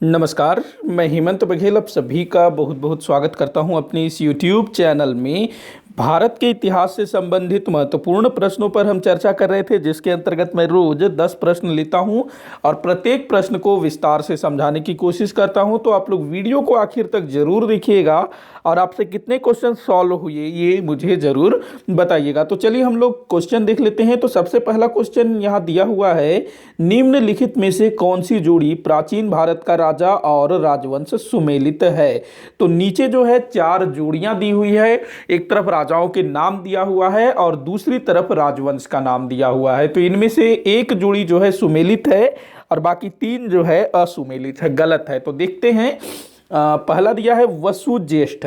नमस्कार, मैं हेमंत बघेल आप सभी का बहुत बहुत स्वागत करता हूं अपने इस YouTube चैनल में। भारत के इतिहास से संबंधित महत्वपूर्ण प्रश्नों पर हम चर्चा कर रहे थे, जिसके अंतर्गत मैं रोज 10 प्रश्न लेता हूं और प्रत्येक प्रश्न को विस्तार से समझाने की कोशिश करता हूं। तो आप लोग वीडियो को आखिर तक जरूर देखिएगा और आपसे कितने क्वेश्चन सॉल्व हुए ये मुझे जरूर बताइएगा। तो चलिए हम लोग क्वेश्चन देख लेते हैं। तो सबसे पहला क्वेश्चन यहाँ दिया हुआ है, निम्नलिखित में से कौन सी जोड़ी प्राचीन भारत का राजा और राजवंश सुमेलित है। तो नीचे जो है 4 जोड़ियां दी हुई है, एक तरफ राजाओं के नाम दिया हुआ है और दूसरी तरफ राजवंश का नाम दिया हुआ है। तो इनमें से एक जोड़ी जो है सुमेलित है और बाकी 3 जो है असुमेलित है, गलत है। तो देखते हैं। पहला दिया है वसुज्येष्ठ।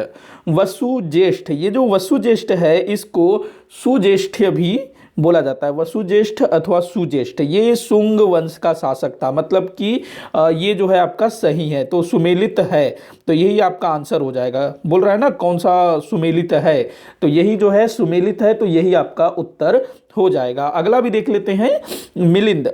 वसुज्येष्ठ, ये जो वसुज्येष्ठ है इसको सुज्येष्ठ भी बोला जाता है। वसुज्येष्ठ अथवा सुज्येष्ठ ये शुंग वंश का शासक था, मतलब कि ये जो है आपका सही है। तो सुमेलित है, तो यही आपका आंसर हो जाएगा। बोल रहा है ना कौन सा सुमेलित है, तो यही जो है सुमेलित है, तो यही आपका उत्तर हो जाएगा। अगला भी देख लेते हैं, मिलिंद।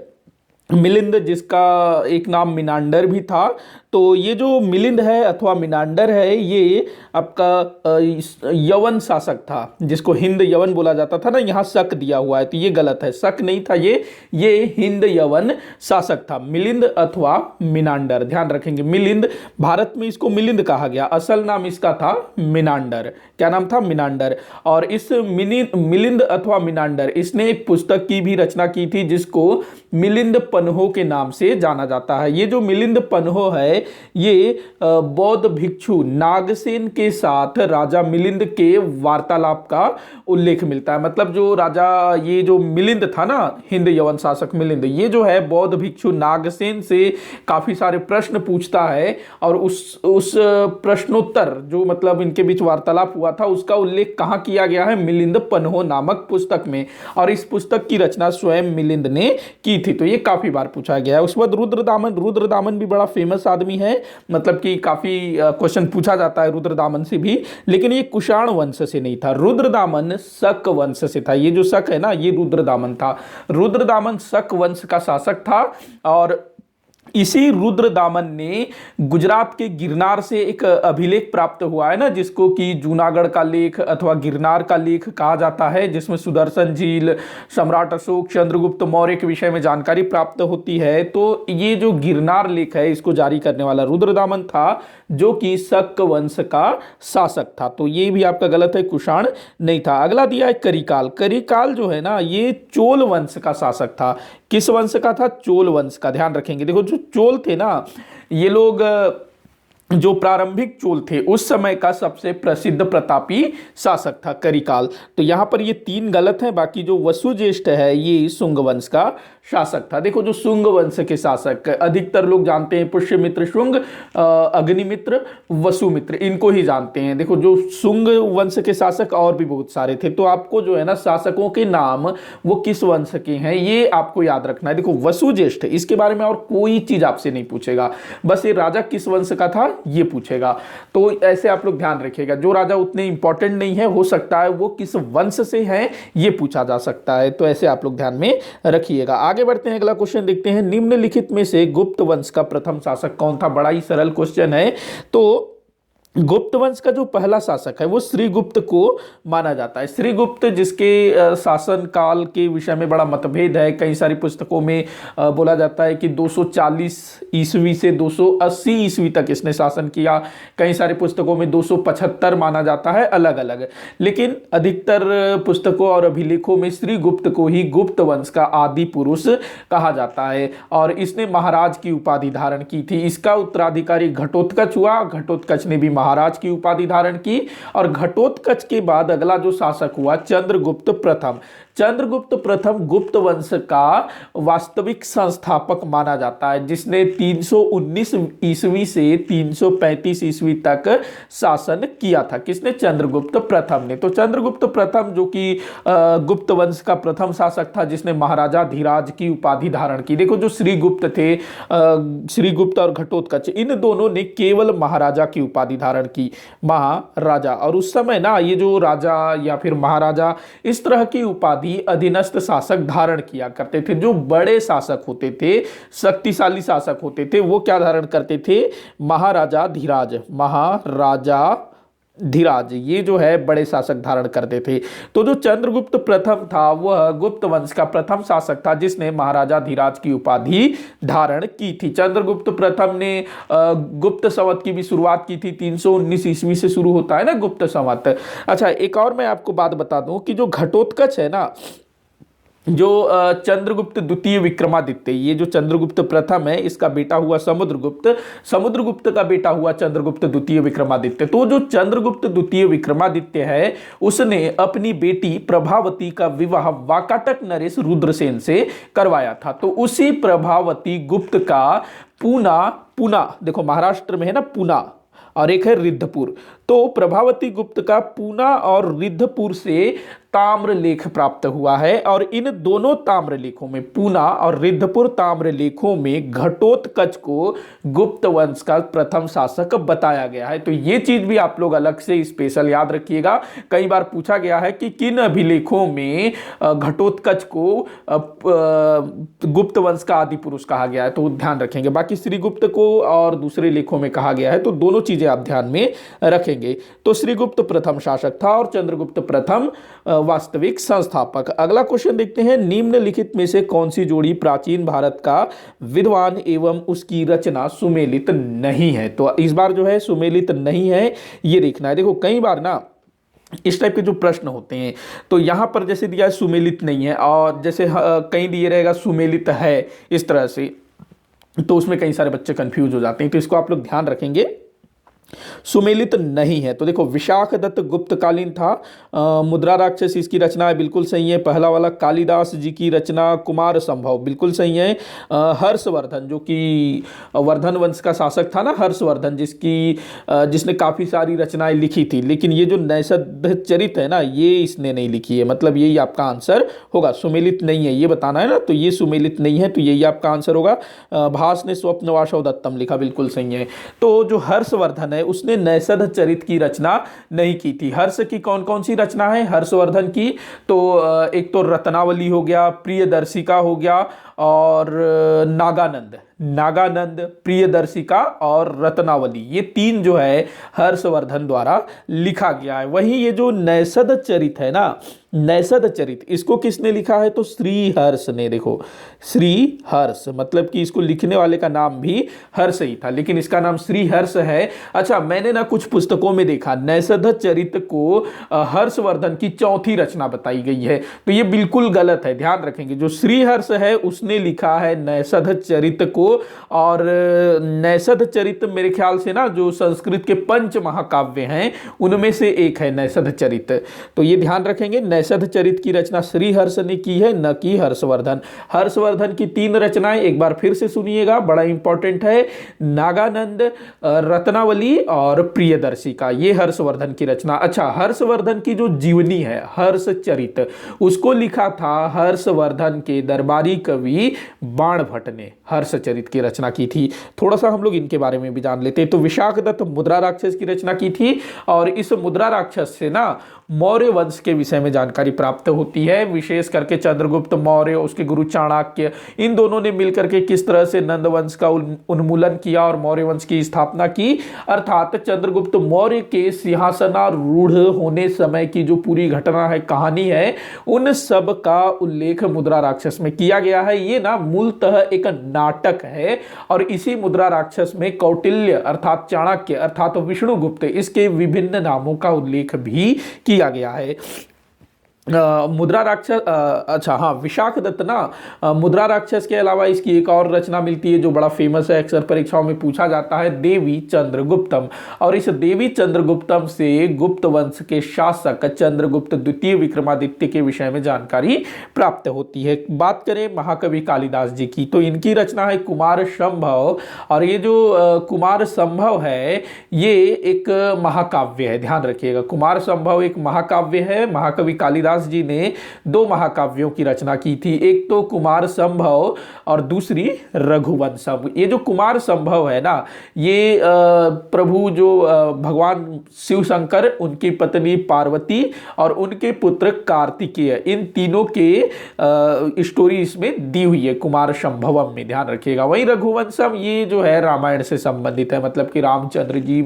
मिलिंद जिसका एक नाम मिनांडर भी था। तो ये जो मिलिंद है अथवा मिनांडर है ये आपका यवन शासक था, जिसको हिंद यवन बोला जाता था ना। यहाँ शक दिया हुआ है तो ये गलत है, शक नहीं था, ये हिंद यवन शासक था, मिलिंद अथवा मिनांडर। ध्यान रखेंगे, मिलिंद, भारत में इसको मिलिंद कहा गया, असल नाम इसका था मिनांडर। क्या नाम था? मिनांडर। और इस मिलिंद अथवा मिनांडर इसने एक पुस्तक की भी रचना की थी जिसको मिलिंद पन्हो के नाम से जाना जाता है। ये जो मिलिंद पन्हो है ये बौद्ध भिक्षु नागसेन के साथ राजा मिलिंद के वार्तालाप का उल्लेख मिलता है। मतलब जो राजा, ये जो मिलिंद था ना, हिंद यवन शासक मिलिंद, ये जो है बौद्ध भिक्षु नागसेन से काफी सारे प्रश्न पूछता है और उस प्रश्नोत्तर जो मतलब इनके बीच वार्तालाप हुआ था उसका उल्लेख कहाँ किया गया है? मिलिंद पन्हो नामक पुस्तक में। और इस पुस्तक की रचना स्वयं मिलिंद ने की थी। तो ये काफी बार पूछा गया है। उसके बाद रुद्रदामन। रुद्रदामन भी बड़ा फेमस आदमी है, मतलब कि काफी क्वेश्चन पूछा जाता है रुद्रदामन से भी, लेकिन ये कुषाण वंश से नहीं था। रुद्रदामन शक वंश से था। ये जो शक है ना, ये रुद्रदामन था। रुद्रदामन शक वंश का शासक था और इसी रुद्रदामन ने गुजरात के गिरनार से एक अभिलेख प्राप्त हुआ है ना, जिसको कि जूनागढ़ का लेख अथवा गिरनार का लेख कहा जाता है, जिसमें सुदर्शन झील, सम्राट अशोक, चंद्रगुप्त मौर्य के विषय में जानकारी प्राप्त होती है। तो ये जो गिरनार लेख है इसको जारी करने वाला रुद्रदामन था, जो कि शक वंश का शासक था। तो ये भी आपका गलत है, कुषाण नहीं था। अगला दिया है करिकाल। करिकाल जो है ना ये चोल वंश का शासक था। किस वंश का था? चोल वंश का। ध्यान रखेंगे, देखो जो चोल थे ना, ये लोग जो प्रारंभिक चोल थे उस समय का सबसे प्रसिद्ध प्रतापी शासक था करिकाल। तो यहां पर ये 3 गलत हैं। बाकी जो वसुज्येष्ठ है ये शुंग वंश का शासक था। देखो जो शुंग वंश के शासक अधिकतर लोग जानते हैं, पुष्यमित्र शुंग, अग्निमित्र, वसुमित्र, इनको ही जानते हैं। देखो जो शुंग वंश के शासक और भी बहुत सारे थे। तो आपको जो है ना शासकों के नाम वो किस वंश के हैं ये आपको याद रखना है। देखो वसुज्येष्ठ, इसके बारे में और कोई चीज आपसे नहीं पूछेगा, बस ये राजा किस वंश का था ये पूछेगा। तो ऐसे आप लोग ध्यान रखिएगा, जो राजा उतने इंपॉर्टेंट नहीं है, हो सकता है वो किस वंश से है ये पूछा जा सकता है। तो ऐसे आप लोग ध्यान में रखिएगा। आगे बढ़ते हैं, अगला क्वेश्चन देखते हैं। निम्नलिखित में से गुप्त वंश का प्रथम शासक कौन था? बड़ा ही सरल क्वेश्चन है। तो गुप्त वंश का जो पहला शासक है वो श्रीगुप्त को माना जाता है। श्रीगुप्त जिसके शासन काल के विषय में बड़ा मतभेद है, कई सारी पुस्तकों में बोला जाता है कि 240 ईस्वी से 280 ईस्वी तक इसने शासन किया, कई सारी पुस्तकों में 275 माना जाता है, अलग अलग। लेकिन अधिकतर पुस्तकों और अभिलेखों में श्रीगुप्त को ही गुप्त वंश का आदि पुरुष कहा जाता है और इसने महाराज की उपाधि धारण की थी। इसका उत्तराधिकारी घटोत्कच हुआ। घटोत्कच ने भी महाराज की उपाधि धारण की और घटोत्कच के बाद अगला जो शासक हुआ चंद्रगुप्त प्रथम। चंद्रगुप्त प्रथम गुप्त वंश का वास्तविक संस्थापक माना जाता है, जिसने 319 ईस्वी से 335 ईस्वी तक शासन किया था। किसने? चंद्रगुप्त प्रथम ने। तो चंद्रगुप्त प्रथम जो कि गुप्त वंश का प्रथम शासक था, जिसने महाराजा धीराज की उपाधि धारण की। देखो जो श्रीगुप्त थे, श्रीगुप्त और घटोत्कच, इन दोनों ने केवल महाराजा की उपाधि धारण की, महाराजा। और उस समय ना ये जो राजा या फिर महाराजा इस तरह की उपाधि उपाधि अधीनस्थ शासक धारण किया करते थे। जो बड़े शासक होते थे, शक्तिशाली शासक होते थे, वो क्या धारण करते थे? महाराजा धीराज, महाराजा धीराज, ये जो है बड़े शासक धारण करते थे। तो जो चंद्रगुप्त प्रथम था वह गुप्त वंश का प्रथम शासक था जिसने महाराजा धीराज की उपाधि धारण की थी। चंद्रगुप्त प्रथम ने गुप्त संवत की भी शुरुआत की थी। 319 ईस्वी से शुरू होता है ना गुप्त संवत। अच्छा, एक और मैं आपको बात बता दूं कि जो घटोत्कच है ना, जो चंद्रगुप्त द्वितीय विक्रमादित्य, ये जो चंद्रगुप्त प्रथम है इसका बेटा हुआ समुद्रगुप्त, समुद्रगुप्त का बेटा हुआ चंद्रगुप्त द्वितीय विक्रमादित्य। तो जो चंद्रगुप्त द्वितीय विक्रमादित्य है उसने अपनी बेटी प्रभावती का विवाह वाकाटक नरेश रुद्रसेन से करवाया था। तो उसी प्रभावती गुप्त का पूना, पूना देखो महाराष्ट्र में है ना पूना, और एक है रिद्धपुर। तो प्रभावती गुप्त का पूना और रिद्धपुर से ताम्र लेख प्राप्त हुआ है और इन दोनों ताम्र लेखों में, पूना और रिद्धपुर ताम्र लेखों में घटोत्कच को गुप्त वंश का प्रथम शासक बताया गया है। तो ये चीज भी आप लोग अलग से स्पेशल याद रखिएगा। कई बार पूछा गया है कि किन अभिलेखों में घटोत्कच को गुप्त वंश का आदि पुरुष कहा गया है, तो ध्यान रखेंगे। बाकी श्रीगुप्त को और दूसरे लेखों में कहा गया है, तो दोनों चीजें आप ध्यान में रखेंगे। तो श्रीगुप्त प्रथम शासक था और चंद्रगुप्त प्रथम वास्तविक संस्थापक। अगला क्वेश्चन देखते हैं, निम्नलिखित में से कौन सी जोड़ी प्राचीन भारत का विद्वान एवं उसकी रचना सुमेलित नहीं है? तो इस बार जो है सुमेलित नहीं है, ये देखना है। देखो कई बार ना इस टाइप के जो प्रश्न होते हैं, तो यहां पर जैसे दिया है सुमेलित नहीं है, और जैसे कहीं दिए रहेगा सुमेलित है, इस तरह से, तो उसमें कई सारे बच्चे कंफ्यूज हो जाते हैं। तो इसको आप लोग ध्यान रखेंगे, सुमेलित नहीं है। तो देखो विशाखदत्त गुप्तकालीन था। मुद्रा राक्षस इसकी रचना है, बिल्कुल सही है। पहला वाला कालिदास जी की रचना कुमार संभव, बिल्कुल सही है। हर्षवर्धन जो कि वर्धन वंश का शासक था ना, हर्षवर्धन, जिसने काफ़ी सारी रचनाएं लिखी थी, लेकिन ये जो नैषध चरित है ना, ये इसने नहीं लिखी है। मतलब यही आपका आंसर होगा, सुमेलित नहीं है, ये बताना है ना। तो ये सुमेलित नहीं है, तो यही आपका आंसर होगा। भास ने स्वप्नवासव दत्तम लिखा, बिल्कुल सही है। तो जो हर्षवर्धन है उसने नैषध चरित की रचना नहीं की थी। हर्ष की कौन कौन सी रचना है हर्षवर्धन की? तो एक तो रत्नावली हो गया, प्रियदर्शिका हो गया, और नागानंद, प्रियदर्शिका और रत्नावली, ये तीन जो है हर्षवर्धन द्वारा लिखा गया है। वहीं ये जो नैषध चरित है ना, नैषध चरित, इसको किसने लिखा है? तो श्रीहर्ष ने। देखो श्रीहर्ष, मतलब कि इसको लिखने वाले का नाम भी हर्ष ही था, लेकिन इसका नाम श्रीहर्ष है। अच्छा, मैंने ना कुछ पुस्तकों में देखा नैषध चरित को हर्षवर्धन की चौथी रचना बताई गई है, तो ये बिल्कुल गलत है, ध्यान रखेंगे। जो श्रीहर्ष है उसने लिखा है नैषध चरित को, और नैषध चरित मेरे ख्याल से ना जो संस्कृत के पंच महाकाव्य हैं उनमें से एक है नैषध चरित। तो ये ध्यान रखेंगे, नैषध चरित की रचना श्रीहर्ष ने की है, न कि हर्षवर्धन। हर्षवर्धन की तीन रचनाएं एक बार फिर से सुनिएगा, बड़ा इंपॉर्टेंट है। नागानंद, रत्नावली और प्रियदर्शिका, ये हर्षवर्धन की रचना। अच्छा, हर्षवर्धन की जो जीवनी है हर्षचरित, उसको लिखा था हर्षवर्धन के दरबारी कवि बाणभट्ट ने हर्षचरित की रचना की थी। थोड़ा सा हम लोग इनके बारे में भी जान लेते हैं। तो विशाखदत्त मुद्रा राक्षस की रचना की थी, और इस मुद्रा राक्षस से ना मौर्य वंश के विषय में जानकारी प्राप्त होती है। विशेष करके चंद्रगुप्त मौर्य, उसके गुरु चाणक्य, इन दोनों ने मिलकर के किस तरह से नंद वंश का उन्मूलन किया और मौर्य वंश की स्थापना की। अर्थात चंद्रगुप्त मौर्य के सिंहासनारूढ़ होने समय की जो पूरी घटना है, कहानी है, उन सब का उल्लेख मुद्रा राक्षस में किया गया है। ये ना मूलतः एक नाटक है, और इसी मुद्रा राक्षस में कौटिल्य अर्थात चाणक्य अर्थात विष्णुगुप्त, इसके विभिन्न नामों का उल्लेख भी किया गया है। मुद्रा राक्षस, अच्छा हाँ, विशाखदत्त ना मुद्रा राक्षस के अलावा इसकी एक और रचना मिलती है जो बड़ा फेमस है, अक्सर परीक्षाओं में पूछा जाता है, देवी चंद्रगुप्तम। और इस देवी चंद्रगुप्तम से गुप्त वंश के शासक चंद्रगुप्त द्वितीय विक्रमादित्य के विषय में जानकारी प्राप्त होती है। बात करें महाकवि कालिदास जी की, तो इनकी रचना है कुमार संभव, और ये जो कुमार संभव है ये एक महाकाव्य है, ध्यान रखिएगा। कुमार संभव एक महाकाव्य है, महाकवि कालिदास कालिदास जी ने दो महाकाव्यों की रचना की थी, एक तो कुमार संभव और दूसरी रघुवंशम। ये जो कुमार संभव है ना, ये प्रभु जो भगवान शिव शंकर, उनकी पत्नी पार्वती और उनके पुत्र कार्तिकेय, इन तीनों के स्टोरी इसमें दी हुई है कुमार संभवम में, ध्यान रखिएगा। वहीं रघुवंशम ये जो है रामायण से संबंधित है, मतलब कि रामचंद्र जी,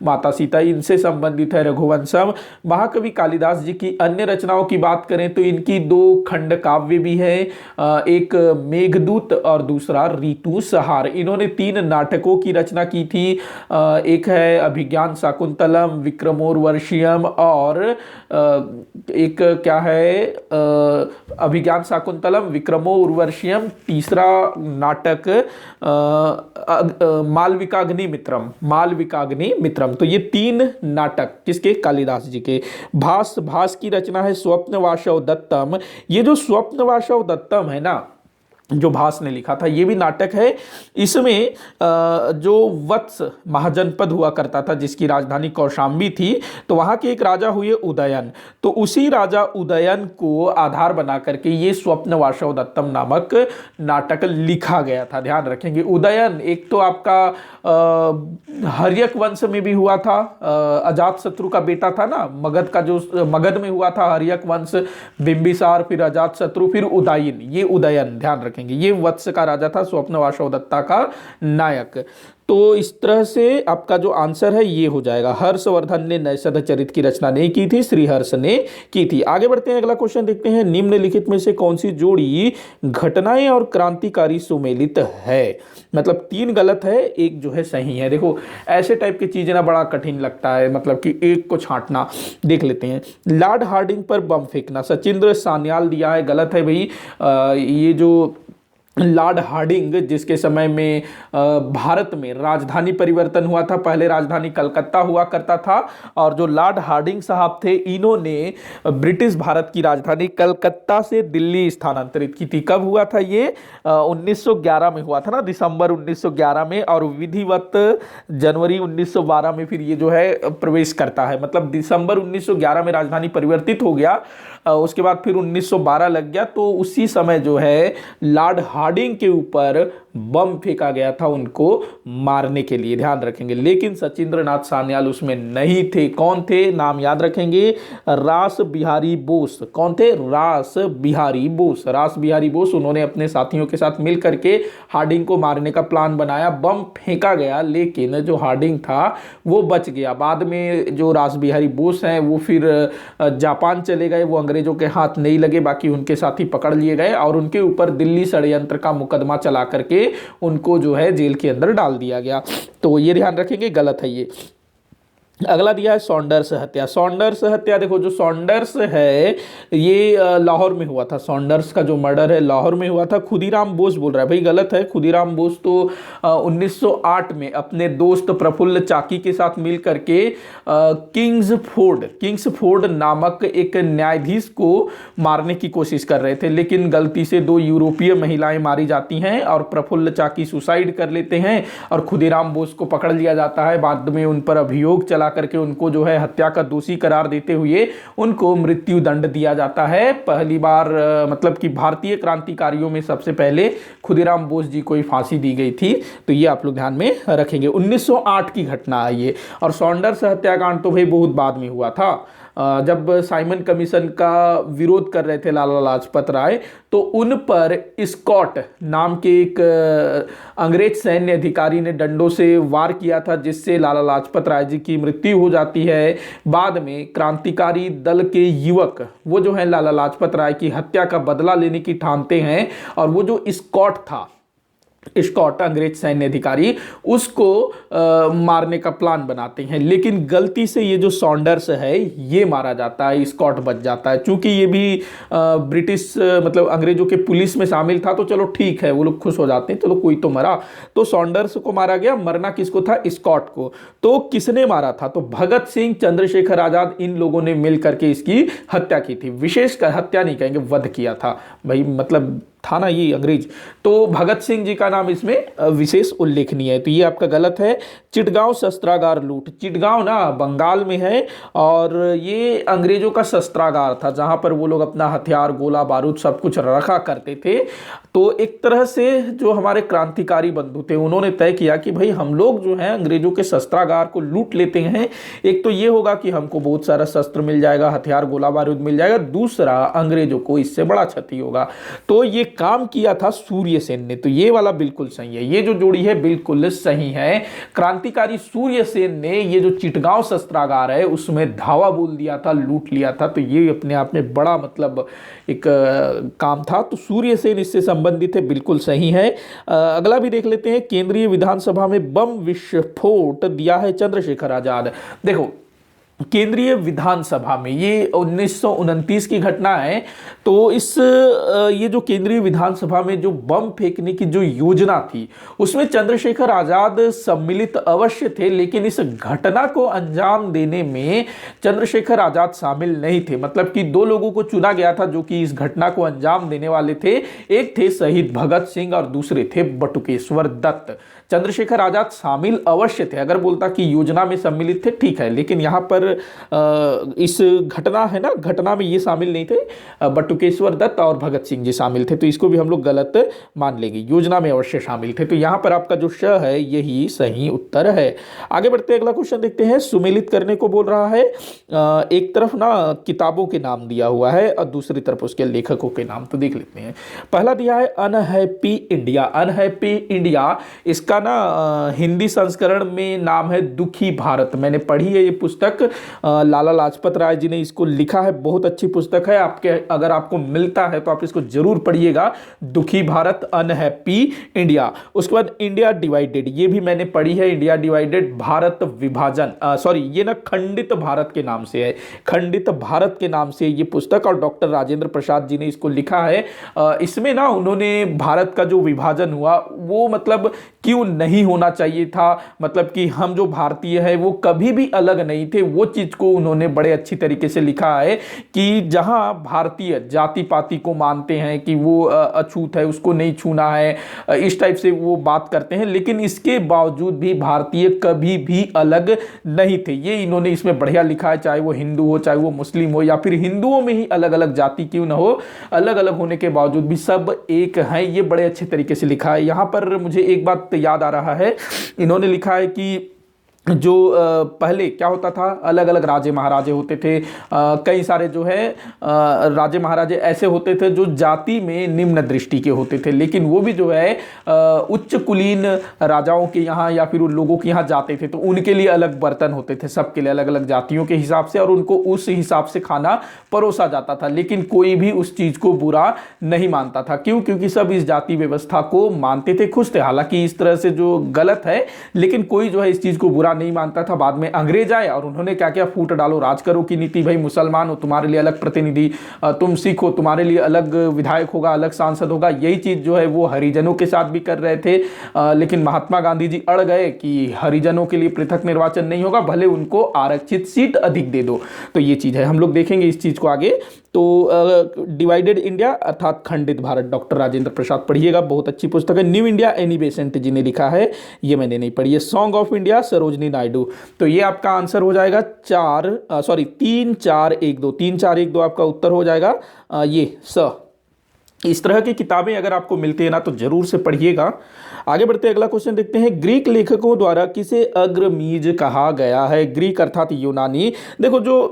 माता सीता, इनसे संबंधित है रघुवंशम। महाकवि कालिदास जी की अन्य रचनाओं की बात करें तो इनकी दो खंड काव्य भी है, एक मेघदूत और दूसरा ऋतु सहार। इन्होंने 3 नाटकों की रचना की थी, एक है अभिज्ञान शाकुंतलम, विक्रमोर्वशीयम और एक क्या है अभिज्ञान शाकुंतलम, विक्रमोर्वशीयम, तीसरा नाटक मालविकाग्निमित्रम, मालविकाग्निमित्रम। तो ये 3 नाटक किसके, कालिदास जी के। भास की रचना है स्वप्नवासव दत्तम। ये जो स्वप्नवासव दत्तम है ना, जो भास ने लिखा था, ये भी नाटक है। इसमें जो वत्स महाजनपद हुआ करता था, जिसकी राजधानी कौशाम्बी थी, तो वहां के एक राजा हुए उदयन, तो उसी राजा उदयन को आधार बना करके ये स्वप्नवासव दत्तम नामक नाटक लिखा गया था। ध्यान रखेंगे, उदयन एक तो आपका हर्यक वंश में भी हुआ था, अजात शत्रु का बेटा था ना, मगध का जो मगध में हुआ था हर्यक वंश, बिंबिसार, फिर अजात शत्रु, फिर उदयन, ये उदयन, ध्यान रखेंगे। ये वत्स का राजा था, स्वप्नवासव दत्ता का नायक। तो इस तरह से आपका जो आंसर है ये हो जाएगा। हर्षवर्धन ने नैषध चरित की रचना नहीं की थी, श्रीहर्ष ने की थी। आगे बढ़ते हैं, अगला क्वेश्चन देखते हैं। निम्नलिखित में से कौन सी जोड़ी घटनाएं और क्रांतिकारी सुमेलित है? मतलब 3 गलत है, एक जो है सही है। देखो ऐसे टाइप की चीजें ना बड़ा कठिन लगता है, मतलब कि एक को छांटना। देख लेते हैं। लॉर्ड हार्डिंग पर बम फेंकना, सचिंद्र सान्याल दिया है, गलत है भाई। ये जो लॉर्ड हार्डिंग, जिसके समय में भारत में राजधानी परिवर्तन हुआ था, पहले राजधानी कलकत्ता हुआ करता था, और जो लॉर्ड हार्डिंग साहब थे, इन्होंने ब्रिटिश भारत की राजधानी कलकत्ता से दिल्ली स्थानांतरित की थी। कब हुआ था ये? 1911 में हुआ था ना, दिसंबर 1911 में, और विधिवत जनवरी 1912 में फिर ये जो है प्रवेश करता है। मतलब दिसंबर 1911 में राजधानी परिवर्तित हो गया, उसके बाद फिर 1912 लग गया, तो उसी समय जो है लॉर्ड हार्डिंग के ऊपर बम फेंका गया था उनको मारने के लिए, ध्यान रखेंगे। लेकिन सचिंद्रनाथ सान्याल उसमें नहीं थे। कौन थे? नाम याद रखेंगे, रास बिहारी बोस। कौन थे? रास बिहारी बोस। रास बिहारी बोस, उन्होंने अपने साथियों के साथ मिल करके हार्डिंग को मारने का प्लान बनाया। बम फेंका गया, लेकिन जो हार्डिंग था वो बच गया। बाद में जो रास बिहारी बोस हैं वो फिर जापान चले गए, वो अंग्रेजों के हाथ नहीं लगे, बाकी उनके साथी पकड़ लिए गए और उनके ऊपर दिल्ली षड्यंत्र का मुकदमा चला करके उनको जो है जेल के अंदर डाल दिया गया। तो ये ध्यान रखेंगे, गलत है ये। अगला दिया है सॉन्डर्स हत्या। सॉन्डर्स हत्या, देखो जो सॉन्डर्स है ये लाहौर में हुआ था। सॉन्डर्स का जो मर्डर है लाहौर में हुआ था। खुदीराम बोस बोल रहा है भाई, गलत है। खुदीराम बोस तो 1908 में अपने दोस्त प्रफुल्ल चाकी के साथ मिल करके किंग्सफोर्ड नामक एक न्यायाधीश को मारने की कोशिश कर रहे थे, लेकिन गलती से 2 यूरोपीय महिलाएं मारी जाती हैं और प्रफुल्ल चाकी सुसाइड कर लेते हैं और खुदीराम बोस को पकड़ लिया जाता है। बाद में उन पर अभियोग चला करके उनको जो है हत्या का दोषी करार देते हुए उनको मृत्यु दंड दिया जाता है। पहली बार मतलब कि भारतीय क्रांतिकारियों में सबसे पहले खुदीराम बोस जी को ही फांसी दी गई थी। तो ये आप लोग ध्यान में रखेंगे। 1908 की घटना है ये। और सॉन्डर्स हत्याकांड तो भाई बहुत बाद में हुआ था, जब साइमन कमीशन का विरोध कर रहे थे लाला लाजपत राय, तो उन पर स्कॉट नाम के एक अंग्रेज सैन्य अधिकारी ने डंडों से वार किया था, जिससे लाला लाजपत राय जी की मृत्यु हो जाती है। बाद में क्रांतिकारी दल के युवक वो जो है लाला लाजपत राय की हत्या का बदला लेने की ठानते हैं, और वो जो स्कॉट था, स्कॉट अंग्रेज सैन्य अधिकारी, उसको मारने का प्लान बनाते हैं। लेकिन गलती से ये जो सॉन्डर्स है ये मारा जाता है, स्कॉट बच जाता है। चूंकि ये भी ब्रिटिश मतलब अंग्रेजों के पुलिस में शामिल था, तो चलो ठीक है, वो लोग खुश हो जाते हैं, चलो कोई तो मरा। तो सॉन्डर्स को मारा गया। मरना किसको था? स्कॉट को। तो किसने मारा था? तो भगत सिंह, चंद्रशेखर आजाद, इन लोगों ने मिल करके इसकी हत्या की थी। विशेषकर हत्या नहीं कहेंगे, वध किया था भाई। मतलब था ना ये अंग्रेज, तो भगत सिंह जी का नाम इसमें विशेष उल्लेखनीय है। तो ये आपका गलत है। चिटगांव शस्त्रागार लूट, चिटगांव ना बंगाल में है और ये अंग्रेजों का शस्त्रागार था जहां पर वो लोग अपना हथियार, गोला बारूद सब कुछ रखा करते थे। तो एक तरह से जो हमारे क्रांतिकारी बंधु थे उन्होंने तय किया कि भाई हम लोग जो है अंग्रेजों के शस्त्रागार को लूट लेते हैं। एक तो ये होगा कि हमको बहुत सारा शस्त्र मिल जाएगा, हथियार, गोला बारूद मिल जाएगा, दूसरा अंग्रेजों को इससे बड़ा क्षति होगा। तो ये काम किया था सूर्यसेन ने। तो ये वाला बिल्कुल सही है, ये जो जोड़ी है बिल्कुल सही है। क्रांतिकारी सूर्यसेन ने ये जो चिटगांव शस्त्रागार है उसमें धावा बोल दिया था, लूट लिया था। तो ये अपने आप में बड़ा मतलब एक काम था। तो सूर्यसेन इससे संबंधित है, बिल्कुल सही है। अगला भी देख लेते हैं। केंद्रीय विधानसभा में बम विस्फोट दिया है चंद्रशेखर आजाद। देखो केंद्रीय विधानसभा में ये 1929 की घटना है। तो ये जो केंद्रीय विधानसभा में जो बम फेंकने की जो योजना थी उसमें चंद्रशेखर आजाद सम्मिलित अवश्य थे, लेकिन इस घटना को अंजाम देने में चंद्रशेखर आजाद शामिल नहीं थे। मतलब कि दो लोगों को चुना गया था जो कि इस घटना को अंजाम देने वाले थे। एक थे शहीद भगत सिंह और दूसरे थे बटुकेश्वर दत्त। चंद्रशेखर आजाद शामिल अवश्य थे। अगर बोलता कि योजना में सम्मिलित थे ठीक है, लेकिन यहां पर इस घटना है ना, घटना में ये शामिल नहीं थे। बटुकेश्वर दत्त और भगत सिंह जी शामिल थे। तो इसको भी हम लोग गलत मान लेंगे, योजना में अवश्य शामिल थे। तो यहां पर आपका जो श है यही सही उत्तर है। आगे बढ़ते अगला क्वेश्चन देखते हैं। सुमेलित करने को बोल रहा है। एक तरफ ना किताबों के नाम दिया हुआ है और दूसरी तरफ उसके लेखकों के नाम। तो देख लेते हैं। पहला दिया है अनहैप्पी इंडिया। अनहैप्पी इंडिया, इसका ना हिंदी संस्करण में नाम है दुखी भारत। मैंने पढ़ी है ये पुस्तक, लाला लाजपत राय जी ने इसको लिखा है। बहुत अच्छी पुस्तक है। आपके अगर आपको मिलता है तो आप इसको जरूर पढ़िएगा, दुखी भारत, अनहैप्पी इंडिया। उसके बाद इंडिया डिवाइडेड, ये भी मैंने पढ़ी है। इंडिया डिवाइडेड, भारत विभाजन, सॉरी ये ना खंडित भारत के नाम से है, खंडित भारत के नाम से ये पुस्तक, और डॉक्टर राजेंद्र प्रसाद जी ने इसको लिखा है। इसमें ना उन्होंने भारत का जो विभाजन हुआ वो मतलब क्यों नहीं होना चाहिए था, मतलब कि हम जो भारतीय है वो कभी भी अलग नहीं थे, वो चीज को उन्होंने बड़े अच्छी तरीके से लिखा है कि जहां भारतीय जाति पाति को मानते हैं कि वो अछूत है, उसको नहीं छूना है, इस टाइप से वो बात करते हैं, लेकिन इसके बावजूद भी भारतीय कभी भी अलग नहीं थे। ये इन्होंने इसमें बढ़िया लिखा है। चाहे वो हिंदू हो, चाहे वो मुस्लिम हो, या फिर हिंदुओं में ही अलग अलग जाति क्यों ना हो, अलग अलग होने के बावजूद भी सब एक हैं। ये बड़े अच्छे तरीके से लिखा है। यहां पर मुझे एक बात याद आ रहा है, इन्होंने लिखा है कि जो पहले क्या होता था, अलग अलग राजे महाराजे होते थे। कई सारे जो है राजे महाराजे ऐसे होते थे जो जाति में निम्न दृष्टि के होते थे, लेकिन वो भी जो है उच्च कुलीन राजाओं के यहाँ या फिर उन लोगों के यहाँ जाते थे तो उनके लिए अलग बर्तन होते थे, सबके लिए अलग अलग जातियों के हिसाब से, और उनको उस हिसाब से खाना परोसा जाता था। लेकिन कोई भी उस चीज़ को बुरा नहीं मानता था। क्यों? क्योंकि सब इस जाति व्यवस्था को मानते थे, खुश थे। हालांकि इस तरह से जो गलत है, लेकिन कोई जो है इस चीज़ को बुरा नहीं मानता था। बाद में अंग्रेज आए और उन्होंने क्या किया, फूट डालो राज करो की नीति। भाई मुसलमान हो तुम्हारे लिए अलग प्रतिनिधि, तुम सिख हो तुम्हारे लिए अलग विधायक होगा, अलग सांसद होगा। यही चीज जो है वो हरिजनों के साथ भी कर रहे थे, लेकिन महात्मा गांधी जी अड़ गए कि हरिजनों के लिए पृथक निर्वाचन नहीं होगा, भले उनको आरक्षित सीट अधिक दे दो। तो ये चीज है, हम लोग देखेंगे इस चीज को आगे। तो डिवाइडेड इंडिया अर्थात खंडित भारत, डॉक्टर राजेंद्र प्रसाद पढ़िएगा, बहुत अच्छी पुस्तक है। न्यू इंडिया एनी बेसेंट जी ने लिखा है, ये मैंने नहीं पढ़ी है। Song of India Sarojini Naidu. तो ये आपका आंसर हो जाएगा 3 4 1 2, 3 4 1 2 आपका उत्तर हो जाएगा। ये इस तरह की किताबें अगर आपको मिलती है ना तो जरूर से पढ़िएगा। आगे बढ़ते अगला क्वेश्चन देखते हैं। ग्रीक लेखकों द्वारा किसे अग्रमीज कहा गया है? ग्रीक अर्थात यूनानी। देखो जो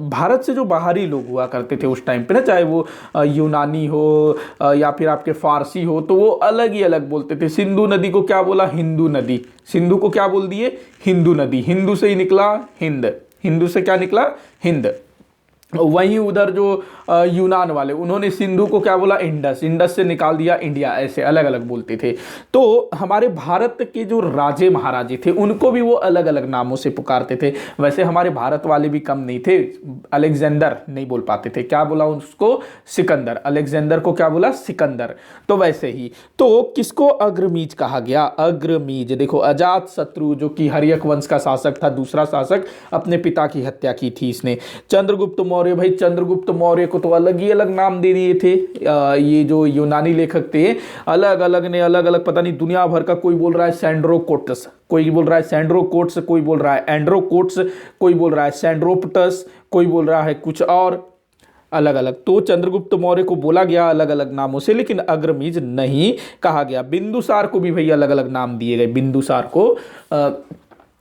भारत से जो बाहरी लोग हुआ करते थे उस टाइम पे ना, चाहे वो यूनानी हो या फिर आपके फारसी हो, तो वो अलग ही अलग बोलते थे। सिंधु नदी को क्या बोला? हिंदू नदी। सिंधु को क्या बोल दिए? हिंदू नदी। हिंदू से ही निकला हिंद, हिंदू से क्या निकला? हिंद। वहीं उधर जो यूनान वाले, उन्होंने सिंधु को क्या बोला? इंडस। इंडस से निकाल दिया इंडिया। ऐसे अलग अलग बोलते थे। तो हमारे भारत के जो राजे महाराजे थे उनको भी वो अलग अलग नामों से पुकारते थे। वैसे हमारे भारत वाले भी कम नहीं थे। अलेक्जेंडर नहीं बोल पाते थे, क्या बोला उसको? सिकंदर। अलेक्जेंडर को क्या बोला? सिकंदर। तो वैसे ही तो किसको अग्रमीज कहा गया? अग्रमीज। देखो अजात शत्रु जो कि हर्यक वंश का शासक था, दूसरा शासक, अपने पिता की हत्या की थी इसने। चंद्रगुप्त मौर्य, भाई चंद्रगुप्त मौर्य को तो अलग ही अलग नाम दे दिए थे। ये जो यूनानी लेखक थे अलग अलग ने अलग अलग, पता नहीं दुनिया भर का, कोई बोल रहा है सैंड्रोकोटस, कोई बोल रहा है सैंड्रोकोट्स, कोई बोल रहा है एंड्रोकोट्स, कोई बोल रहा है सैंड्रोप्टस, कोई बोल रहा है कुछ और, अलग अलग। तो चंद्रगुप्त मौर्य को बोला गया अलग अलग नामों से, लेकिन अग्रमीज नहीं कहा गया। बिंदुसार को भी भाई अलग अलग नाम दिए गए। बिंदुसार को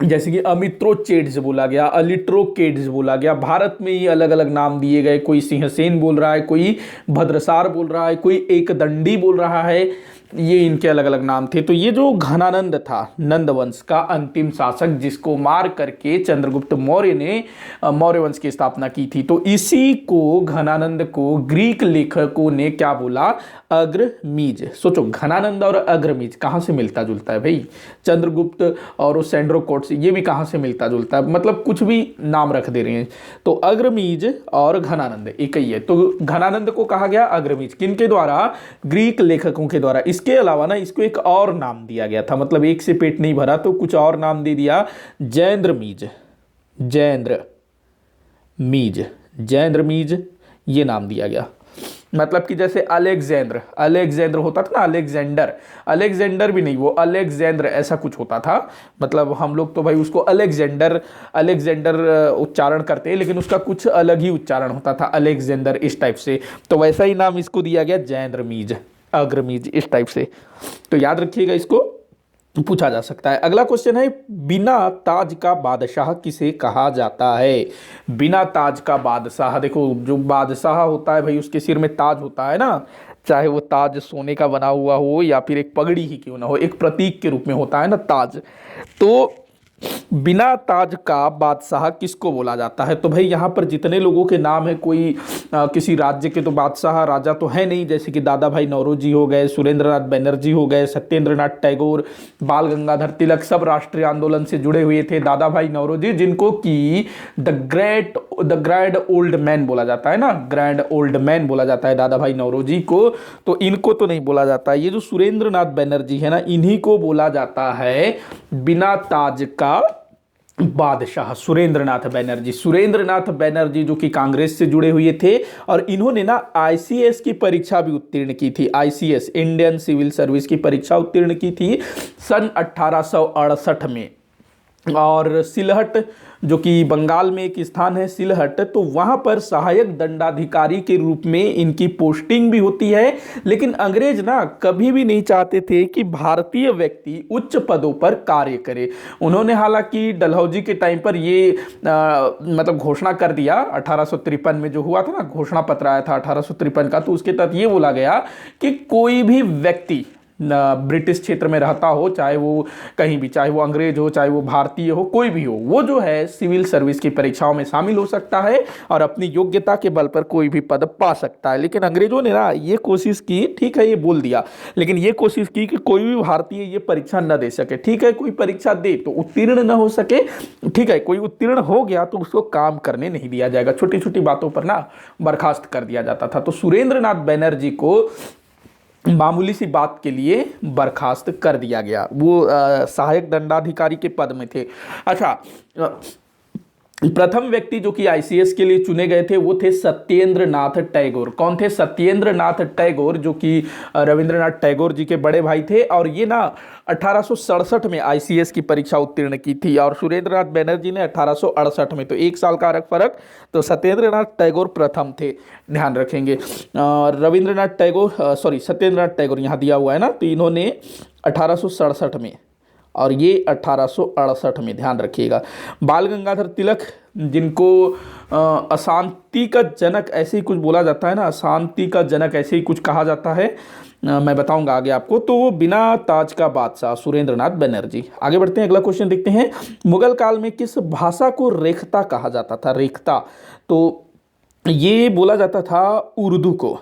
जैसे कि अमित्रोचेड्स बोला गया, अलिट्रोकेड्स बोला गया। भारत में ही अलग अलग नाम दिए गए, कोई सिंहसेन बोल रहा है, कोई भद्रसार बोल रहा है, कोई एकदंडी बोल रहा है, ये इनके अलग अलग नाम थे। तो ये जो घनानंद था, नंद वंश का अंतिम शासक, जिसको मार करके चंद्रगुप्त मौर्य ने मौर्य वंश की स्थापना की थी, तो इसी को घनानंद को ग्रीक लेखकों ने क्या बोला, अग्रमीज। सोचो घनानंद और अग्रमीज कहां से मिलता जुलता है भाई, चंद्रगुप्त और सैंड्रोकोट्स ये भी कहां से मिलता जुलता है, मतलब कुछ भी नाम रख दे रहे हैं। तो अग्रमीज और घनानंद एक ही है। तो घनानंद को कहा गया अग्रमीज, किनके द्वारा, ग्रीक लेखकों के द्वारा। इसके अलावा ना इसको एक और नाम दिया गया था, मतलब एक से पेट नहीं भरा तो कुछ और नाम दे दिया, जैंद्रमीज। जैंद्रमीज ये नाम दिया गया। मतलब कि जैसे अलेक्जेंद्र होता था ना, अलेक्जेंडर भी नहीं, वो अलेक्जेंद्र ऐसा कुछ होता था। मतलब हम लोग तो भाई उसको अलेक्जेंडर उच्चारण करते हैं, लेकिन उसका कुछ अलग ही उच्चारण होता था, अलेक्जेंडर इस टाइप से। तो वैसा ही नाम इसको दिया गया, जैंद्रमीज, अग्रमीज इस टाइप से। तो याद रखिएगा, इसको पूछा जा सकता है। अगला क्वेश्चन है, बिना ताज का बादशाह किसे कहा जाता है। बिना ताज का बादशाह, देखो जो बादशाह होता है भाई उसके सिर में ताज होता है ना, चाहे वो ताज सोने का बना हुआ हो या फिर एक पगड़ी ही क्यों ना हो, एक प्रतीक के रूप में होता है ना ताज। तो बिना ताज का बादशाह किसको बोला जाता है। तो भाई यहाँ पर जितने लोगों के नाम है, कोई किसी राज्य के तो बादशाह राजा तो है नहीं, जैसे कि दादा भाई नौरोजी हो गए, सुरेंद्रनाथ बनर्जी हो गए, सत्येंद्रनाथ टैगोर, बाल गंगाधर तिलक, सब राष्ट्रीय आंदोलन से जुड़े हुए थे। दादा भाई नौरोजी, जिनको कि द ग्रैंड ओल्ड मैन बोला जाता है ना, ग्रैंड ओल्ड मैन बोला जाता है दादा भाई नौरोजी को, तो इनको तो नहीं बोला जाता। ये जो सुरेंद्रनाथ बनर्जी है ना, इन्हीं को बोला जाता है बिना ताज का बादशाह, सुरेंद्रनाथ बनर्जी जो कि कांग्रेस से जुड़े हुए थे, और इन्होंने ना आईसीएस की परीक्षा भी उत्तीर्ण की थी। आईसीएस, इंडियन सिविल सर्विस की परीक्षा उत्तीर्ण की थी सन 1868 में। और सिलहट, जो कि बंगाल में एक स्थान है सिलहट, तो वहां पर सहायक दंडाधिकारी के रूप में इनकी पोस्टिंग भी होती है। लेकिन अंग्रेज ना कभी भी नहीं चाहते थे कि भारतीय व्यक्ति उच्च पदों पर कार्य करे। उन्होंने हालांकि डलहौजी के टाइम पर ये मतलब घोषणा कर दिया, 1853 में जो हुआ था ना, घोषणा पत्र आया था 1853 का, तो उसके तहत ये बोला गया कि कोई भी व्यक्ति ब्रिटिश क्षेत्र में रहता हो, चाहे वो कहीं भी, चाहे वो अंग्रेज हो, चाहे वो भारतीय हो, कोई भी हो, वो जो है सिविल सर्विस की परीक्षाओं में शामिल हो सकता है और अपनी योग्यता के बल पर कोई भी पद पा सकता है। लेकिन अंग्रेजों ने ना ये कोशिश की, ठीक है ये बोल दिया, लेकिन ये कोशिश की कि कोई भी भारतीय ये परीक्षा न दे सके। ठीक है, कोई परीक्षा दे तो उत्तीर्ण न हो सके, ठीक है, कोई उत्तीर्ण हो गया तो उसको काम करने नहीं दिया जाएगा, छोटी छोटी बातों पर ना बर्खास्त कर दिया जाता था। तो सुरेंद्रनाथ बनर्जी को मामूली सी बात के लिए बर्खास्त कर दिया गया, वो सहायक दंडाधिकारी के पद में थे। अच्छा, प्रथम व्यक्ति जो कि आईसीएस के लिए चुने गए थे वो थे सत्येंद्रनाथ टैगोर। कौन थे? सत्येंद्रनाथ टैगोर, जो कि रविंद्रनाथ टैगोर जी के बड़े भाई थे, और ये ना 1867 में आईसीएस की परीक्षा उत्तीर्ण की थी, और सुरेंद्रनाथ बनर्जी ने 1868 में, तो एक साल का फर्क। तो सत्येंद्रनाथ टैगोर प्रथम थे, ध्यान रखेंगे। सत्येंद्रनाथ टैगोर यहाँ दिया हुआ है ना, तो इन्होंने 1867 में और ये 1868 में, ध्यान रखिएगा। बाल गंगाधर तिलक, जिनको अशांति का जनक ऐसे ही कुछ बोला जाता है ना, अशांति का जनक ऐसे ही कुछ कहा जाता है, मैं बताऊंगा आगे आपको। तो वो बिना ताज का बादशाह सुरेंद्रनाथ बनर्जी। आगे बढ़ते हैं, अगला क्वेश्चन देखते हैं। मुगल काल में किस भाषा को रेखता कहा जाता था? रेखता, तो ये बोला जाता था उर्दू को।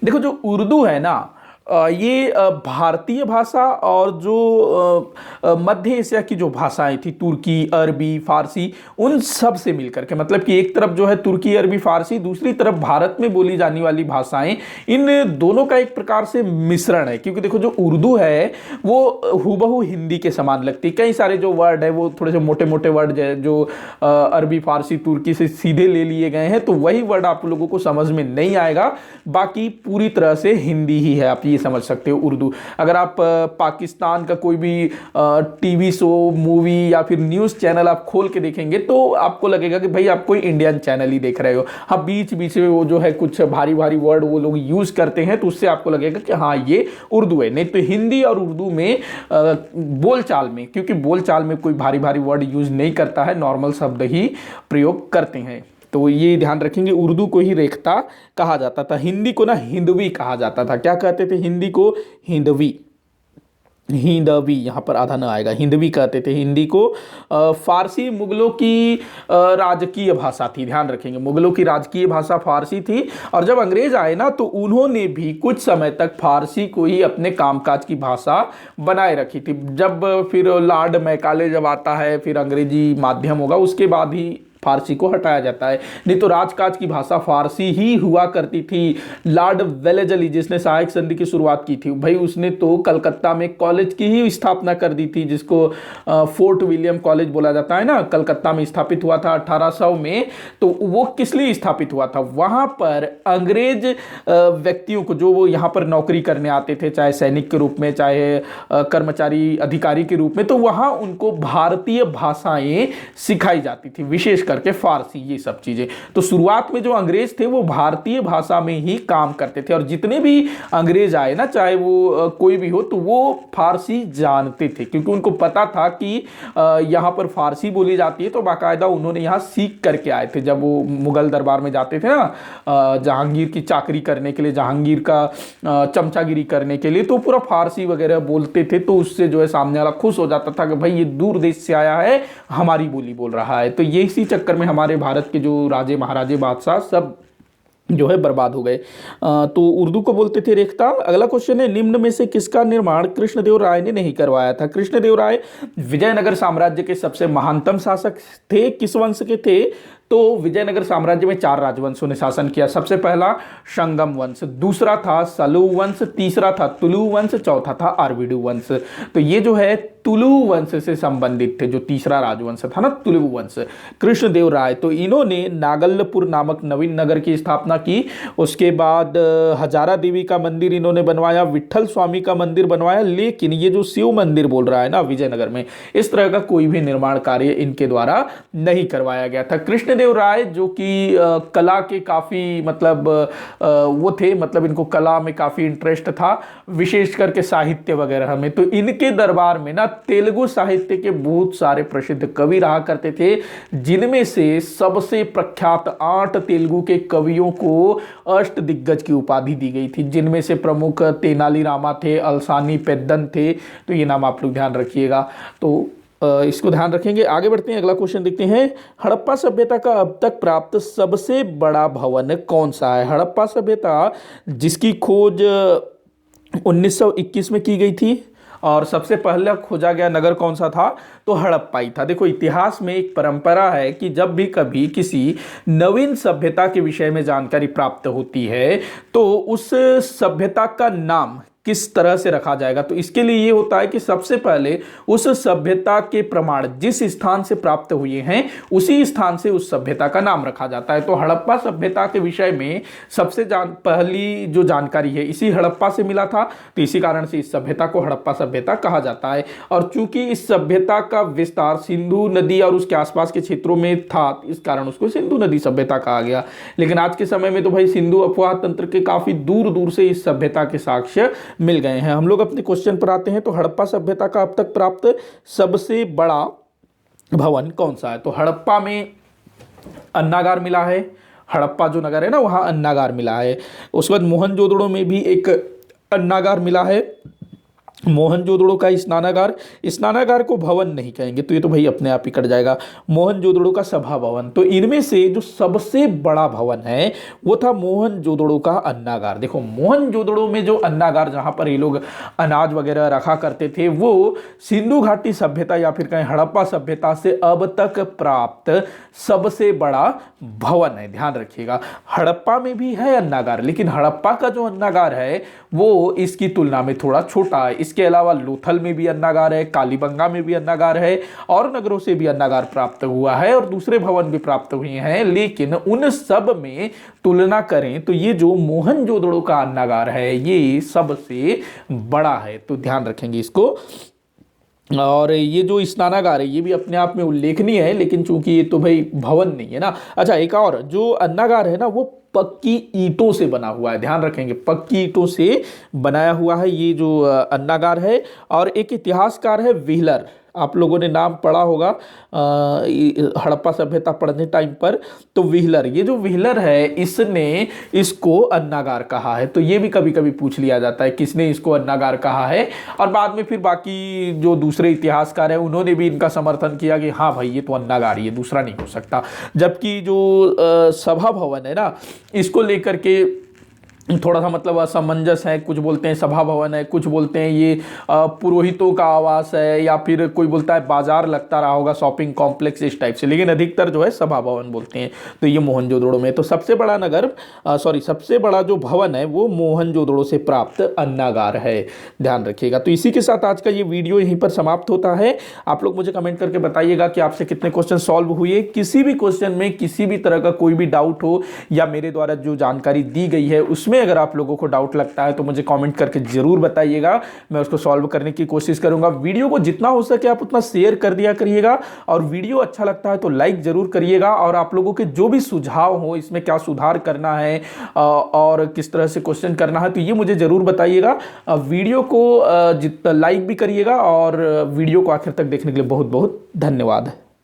देखो जो उर्दू है ना, ये भारतीय भाषा और जो मध्य एशिया की जो भाषाएं थी, तुर्की, अरबी, फारसी, उन सब से मिलकर के, मतलब कि एक तरफ जो है तुर्की, अरबी, फारसी, दूसरी तरफ भारत में बोली जाने वाली भाषाएं, इन दोनों का एक प्रकार से मिश्रण है। क्योंकि देखो जो उर्दू है वो हूबहू हिंदी के समान लगती है। कई सारे जो वर्ड है वो थोड़े से मोटे मोटे वर्ड जो अरबी, फारसी, तुर्की से सीधे ले लिए गए हैं, तो वही वर्ड आप लोगों को समझ में नहीं आएगा। बाकी पूरी तरह से हिंदी ही है, आप ये समझ सकते हो उर्दू। अगर आप पाकिस्तान का कोई भी टीवी शो, मूवी या फिर न्यूज़ चैनल आप खोल के देखेंगे तो आपको लगेगा कि भाई आप कोई इंडियन चैनल ही देख रहे हो। हाँ, बीच बीच में वो जो है कुछ भारी भारी वर्ड वो लोग यूज़ करते हैं, तो उससे आपको लगेगा कि हाँ ये उर्दू है। नहीं तो हिंदी और उर्दू में बोलचाल में, क्योंकि बोलचाल में कोई भारी भारी वर्ड यूज़ नहीं करता है, नॉर्मल शब्द ही प्रयोग करते हैं। तो ये ध्यान रखेंगे, उर्दू को ही रेखता कहा जाता था, हिंदी को ना हिंदवी कहा जाता था। क्या कहते थे हिंदी को? हिंदवी। हिंदवी यहाँ पर आधा न आएगा, हिंदवी कहते थे हिंदी को। फारसी मुगलों की राजकीय भाषा थी, ध्यान रखेंगे, मुगलों की राजकीय भाषा फारसी थी। और जब अंग्रेज आए ना तो उन्होंने भी कुछ समय तक फारसी को ही अपने कामकाज की भाषा बनाए रखी थी। जब फिर लॉर्ड मैकाले जब आता है, फिर अंग्रेजी माध्यम होगा, उसके बाद ही फारसी को हटाया जाता है। नहीं तो राजकाज की भाषा फारसी ही हुआ करती थी। लॉर्ड वेलेजली जिसने सहायक संधि की शुरुआत की थी, भाई उसने तो कलकत्ता में कॉलेज की ही स्थापना कर दी थी, जिसको फोर्ट विलियम कॉलेज बोला जाता है ना, कलकत्ता में स्थापित हुआ था 1800 में। तो वो किस लिए स्थापित हुआ था? वहां पर अंग्रेज व्यक्तियों को, जो वो यहाँ पर नौकरी करने आते थे, चाहे सैनिक के रूप में, चाहे कर्मचारी अधिकारी के रूप में, तो वहां उनको भारतीय भाषाएं सिखाई जाती थी, विशेष करके फारसी, ये सब चीजें। तो शुरुआत में जो अंग्रेज थे वो भारतीय भाषा में ही काम करते थे, और जितने भी अंग्रेज आए ना, चाहे वो कोई भी हो, तो वो फारसी जानते थे, क्योंकि उनको पता था कि यहाँ पर फारसी बोली जाती है। तो बाकायदा उन्होंने यहाँ सीख करके आए थे। जब वो मुगल दरबार में जाते थे ना जहांगीर की चाकरी करने के लिए, जहांगीर का चमचागिरी करने के लिए, तो पूरा फारसी वगैरह बोलते थे। तो उससे जो है सामने वाला खुश हो जाता था कि भाई ये दूर देश से आया है, हमारी बोली बोल रहा है। तो ये इसी चक्कर में हमारे भारत के जो राजे महाराजे बादशाह सब जो है बर्बाद हो गए। तो उर्दू को बोलते थे रेखता। अगला क्वेश्चन है, निम्न में से किसका निर्माण कृष्णदेव राय ने नहीं करवाया था? कृष्णदेव राय विजयनगर साम्राज्य के सबसे महानतम शासक थे। किस वंश के थे? तो विजयनगर साम्राज्य में 4 राजवंशों ने शासन किया। सबसे पहला संगम वंश, दूसरा था सलू वंश, तीसरा था तुलु वंश, चौथा था आरविडु वंश। तो ये जो है तुलु वंश से संबंधित थे, जो तीसरा राजवंश था ना, तुलु वंश। कृष्णदेव राय, तो इन्होंने नागल्लपुर नामक नवीन नगर की स्थापना की। उसके बाद हजारा देवी का मंदिर इन्होंने बनवाया, विठल स्वामी का मंदिर बनवाया। लेकिन ये जो शिव मंदिर बोल रहा है ना विजयनगर में, इस तरह का कोई भी निर्माण कार्य इनके द्वारा नहीं करवाया गया था। कृष्णदेव राय जो कि कला के काफी मतलब वो थे, मतलब इनको कला में काफी इंटरेस्ट था, विशेष करके साहित्य वगैरह में। तो इनके दरबार में ना तेलुगु साहित्य के बहुत सारे प्रसिद्ध कवि रहा करते थे, जिनमें से सबसे प्रख्यात 8 तेलुगु के कवियों को अष्ट दिग्गज की उपाधि दी गई थी, जिनमें से प्रमुख तेनाली रामा थे, अलसानी पेद्दन थे। तो ये नाम आप लोग ध्यान रखिएगा। तो इसको ध्यान रखेंगे। आगे बढ़ते हैं, अगला क्वेश्चन देखते हैं। हड़प्पा सभ्यता का अब तक प्राप्त सबसे बड़ा भवन कौन सा है? हड़प्पा सभ्यता जिसकी खोज 1921 में की गई थी, और सबसे पहले खोजा गया नगर कौन सा था? तो हड़प्पा ही था। देखो इतिहास में एक परंपरा है कि जब भी कभी किसी नवीन सभ्यता के विषय में जानकारी प्राप्त होती है तो उस सभ्यता का नाम किस तरह से रखा जाएगा। तो इसके लिए ये होता है कि सबसे पहले उस सभ्यता के प्रमाण जिस स्थान से प्राप्त हुए हैं उसी स्थान से उस सभ्यता का नाम रखा जाता है। तो हड़प्पा सभ्यता के विषय में सबसे पहली जो जानकारी है इसी हड़प्पा से मिला था, तो इसी कारण से इस सभ्यता को हड़प्पा सभ्यता कहा जाता है। और चूंकि इस सभ्यता का विस्तार सिंधु नदी और उसके आसपास के क्षेत्रों में था, इस कारण उसको सिंधु नदी सभ्यता कहा गया। लेकिन आज के समय में तो भाई सिंधु अफवाह तंत्र के काफी दूर दूर से इस सभ्यता के साक्ष्य मिल गए हैं। हम लोग अपने क्वेश्चन पर आते हैं। तो हड़प्पा सभ्यता का अब तक प्राप्त सबसे बड़ा भवन कौन सा है? तो हड़प्पा में अन्नागार मिला है। हड़प्पा जो नगर है ना वहां अन्नागार मिला है। उसके बाद मोहनजोदड़ो में भी एक अन्नागार मिला है। मोहनजोदड़ो का स्नानागार, स्नानागार को भवन नहीं कहेंगे तो ये तो भाई अपने आप ही कट जाएगा। मोहनजोदड़ो का सभा भवन, तो इनमें से जो सबसे बड़ा भवन है वो था मोहनजोदड़ो का अन्नागार। देखो मोहनजोदड़ो में जो अन्नागार जहां पर ये लोग अनाज वगैरह रखा करते थे वो सिंधु घाटी सभ्यता या फिर कहें हड़प्पा सभ्यता से अब तक प्राप्त सबसे बड़ा भवन है। ध्यान रखिएगा, हड़प्पा में भी है अन्नागार, लेकिन हड़प्पा का जो अन्नागार है वो इसकी तुलना में थोड़ा छोटा है। इसके अलावा लोथल में भी अन्नागार है, कालीबंगा में भी अन्नागार है, और नगरों से भी अन्नागार प्राप्त हुआ है और दूसरे भवन भी प्राप्त हुए हैं, लेकिन उन सब में तुलना करें तो ये जो मोहनजोदड़ो का अन्नागार है ये सबसे बड़ा है। तो ध्यान रखेंगे इसको। और ये जो स्नानागार है ये भी अपने आप में उल्लेखनीय है, लेकिन चूंकि ये तो भाई भवन नहीं है ना। अच्छा, एक और जो अन्नागार है ना वो पक्की ईंटों से बना हुआ है। ध्यान रखेंगे, पक्की ईंटों से बनाया हुआ है ये जो अन्नागार है। और एक इतिहासकार है व्हीलर, आप लोगों ने नाम पढ़ा होगा हड़प्पा सभ्यता पढ़ने टाइम पर। तो व्हीलर, ये जो व्हीलर है इसने इसको अन्नागार कहा है। तो ये भी कभी कभी पूछ लिया जाता है किसने इसको अन्नागार कहा है, और बाद में फिर बाकी जो दूसरे इतिहासकार हैं उन्होंने भी इनका समर्थन किया कि हाँ भाई ये तो अन्नागार ही है, दूसरा नहीं हो सकता। जबकि जो सभा भवन है ना इसको लेकर के थोड़ा सा मतलब असमंजस है। कुछ बोलते हैं सभा भवन है, कुछ बोलते हैं ये पुरोहितों का आवास है, या फिर कोई बोलता है बाजार लगता रहा होगा, शॉपिंग कॉम्प्लेक्स इस टाइप से, लेकिन अधिकतर जो है सभा भवन बोलते हैं। तो ये मोहनजोदड़ो में तो सबसे बड़ा सबसे बड़ा जो भवन है वो मोहनजोदड़ो से प्राप्त अन्नागार है। ध्यान रखिएगा। तो इसी के साथ आज का ये वीडियो यहीं पर समाप्त होता है। आप लोग मुझे कमेंट करके बताइएगा कि आपसे कितने क्वेश्चन सॉल्व हुए। किसी भी क्वेश्चन में किसी भी तरह का कोई भी डाउट हो या मेरे द्वारा जो जानकारी दी गई है उसमें अगर आप लोगों को डाउट लगता है तो मुझे कमेंट करके जरूर बताइएगा, मैं उसको सॉल्व करने की कोशिश करूंगा। वीडियो को जितना हो सके आप उतना शेयर कर दिया करिएगा, और वीडियो अच्छा लगता है तो लाइक जरूर करिएगा। और आप लोगों के जो भी सुझाव हो इसमें क्या सुधार करना है और किस तरह से क्वेश्चन करना है तो ये मुझे जरूर बताइएगा। वीडियो को जितना लाइक भी करिएगा, और वीडियो को आखिर तक देखने के लिए बहुत बहुत धन्यवाद।